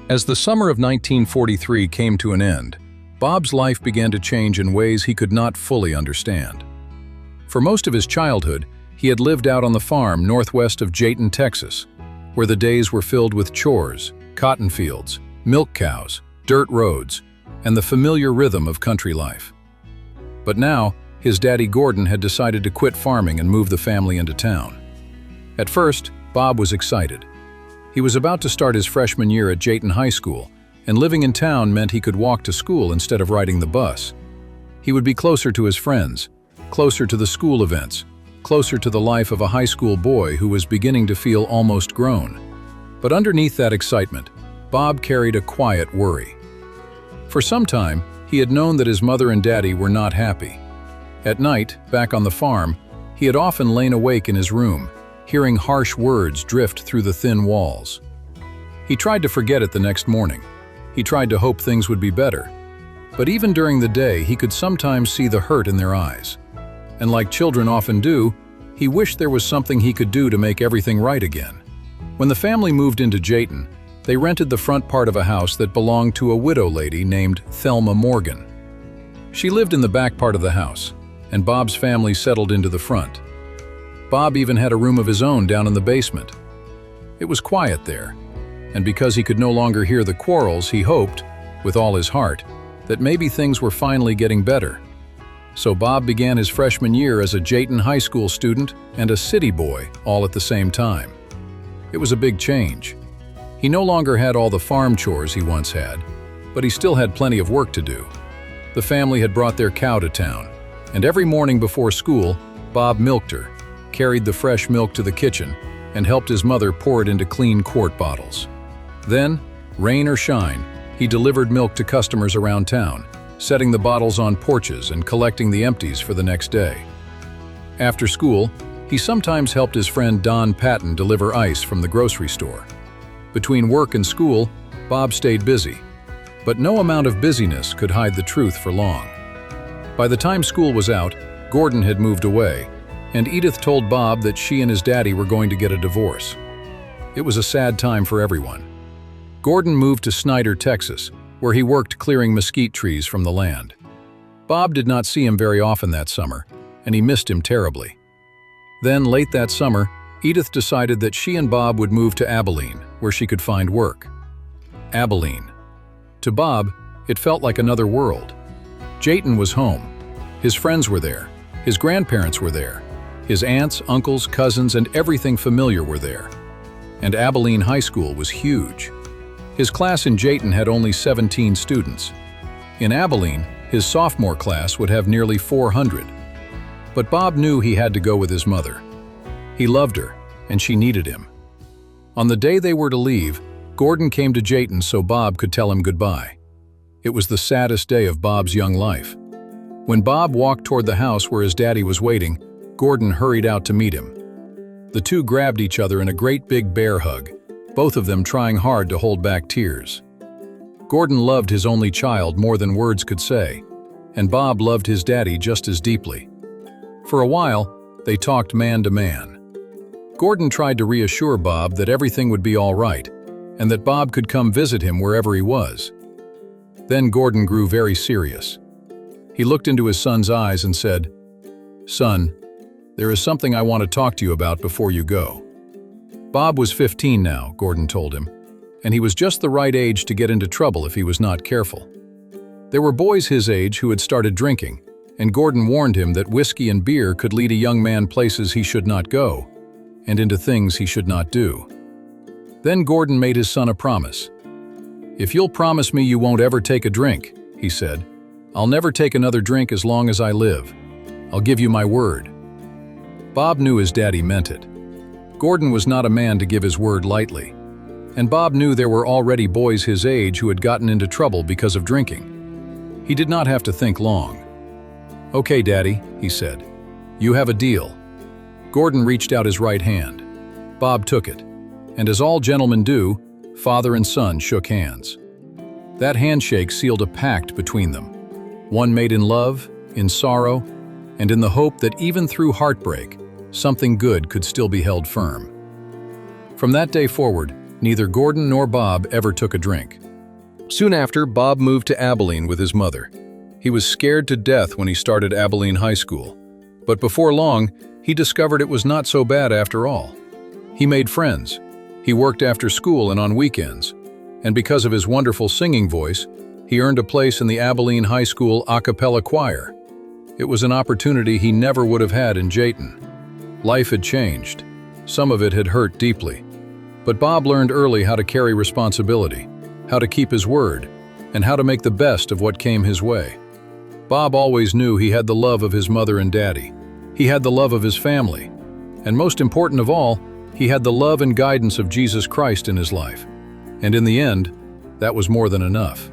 As the summer of 1943 came to an end, Bob's life began to change in ways he could not fully understand. For most of his childhood, he had lived out on the farm northwest of Jayton, Texas, where the days were filled with chores, cotton fields, milk cows, dirt roads, and the familiar rhythm of country life. But now, his daddy Gordon had decided to quit farming and move the family into town. At first, Bob was excited. He was about to start his freshman year at Jayton High School, and living in town meant he could walk to school instead of riding the bus. He would be closer to his friends, closer to the school events, closer to the life of a high school boy who was beginning to feel almost grown. But underneath that excitement, Bob carried a quiet worry. For some time, he had known that his mother and daddy were not happy. At night, back on the farm, he had often lain awake in his room, hearing harsh words drift through the thin walls. He tried to forget it the next morning. He tried to hope things would be better. But even during the day, he could sometimes see the hurt in their eyes. And like children often do, he wished there was something he could do to make everything right again. When the family moved into Jayton, they rented the front part of a house that belonged to a widow lady named Thelma Morgan. She lived in the back part of the house, and Bob's family settled into the front. Bob even had a room of his own down in the basement. It was quiet there, and because he could no longer hear the quarrels, he hoped, with all his heart, that maybe things were finally getting better. So Bob began his freshman year as a Jayton High School student and a city boy all at the same time. It was a big change. He no longer had all the farm chores he once had, but he still had plenty of work to do. The family had brought their cow to town, and every morning before school, Bob milked her, carried the fresh milk to the kitchen, and helped his mother pour it into clean quart bottles. Then, rain or shine, he delivered milk to customers around town, setting the bottles on porches and collecting the empties for the next day. After school, he sometimes helped his friend Don Patton deliver ice from the grocery store. Between work and school, Bob stayed busy, but no amount of busyness could hide the truth for long. By the time school was out, Gordon had moved away, and Edith told Bob that she and his daddy were going to get a divorce. It was a sad time for everyone. Gordon moved to Snyder, Texas, where he worked clearing mesquite trees from the land. Bob did not see him very often that summer, and he missed him terribly. Then, late that summer, Edith decided that she and Bob would move to Abilene, where she could find work. Abilene. To Bob, it felt like another world. Jayton was home. His friends were there. His grandparents were there. His aunts, uncles, cousins, and everything familiar were there. And Abilene High School was huge. His class in Jayton had only 17 students. In Abilene, his sophomore class would have nearly 400. But Bob knew he had to go with his mother. He loved her, and she needed him. On the day they were to leave, Gordon came to Jayton so Bob could tell him goodbye. It was the saddest day of Bob's young life. When Bob walked toward the house where his daddy was waiting, Gordon hurried out to meet him. The two grabbed each other in a great big bear hug, both of them trying hard to hold back tears. Gordon loved his only child more than words could say, and Bob loved his daddy just as deeply. For a while, they talked man to man. Gordon tried to reassure Bob that everything would be all right, and that Bob could come visit him wherever he was. Then Gordon grew very serious. He looked into his son's eyes and said, "Son, there is something I want to talk to you about before you go." Bob was 15 now, Gordon told him, and he was just the right age to get into trouble if he was not careful. There were boys his age who had started drinking, and Gordon warned him that whiskey and beer could lead a young man places he should not go, and into things he should not do. Then Gordon made his son a promise. "If you'll promise me you won't ever take a drink," he said, "I'll never take another drink as long as I live. I'll give you my word." Bob knew his daddy meant it. Gordon was not a man to give his word lightly, and Bob knew there were already boys his age who had gotten into trouble because of drinking. He did not have to think long. "Okay, Daddy," he said. "You have a deal." Gordon reached out his right hand. Bob took it, and as all gentlemen do, father and son shook hands. That handshake sealed a pact between them, one made in love, in sorrow, and in the hope that even through heartbreak, something good could still be held firm. From that day forward, Neither Gordon nor Bob ever took a drink. Soon after, Bob moved to Abilene with his mother. He was scared to death when he started Abilene High School, but before long, he discovered it was not so bad after all. He made friends. He worked after school and on weekends, and because of his wonderful singing voice, he earned a place in the Abilene High School a cappella choir. It was an opportunity he never would have had in Jayton. Life had changed. Some of it had hurt deeply. But Bob learned early how to carry responsibility, how to keep his word, and how to make the best of what came his way. Bob always knew he had the love of his mother and daddy. He had the love of his family. And most important of all, he had the love and guidance of Jesus Christ in his life. And in the end, that was more than enough.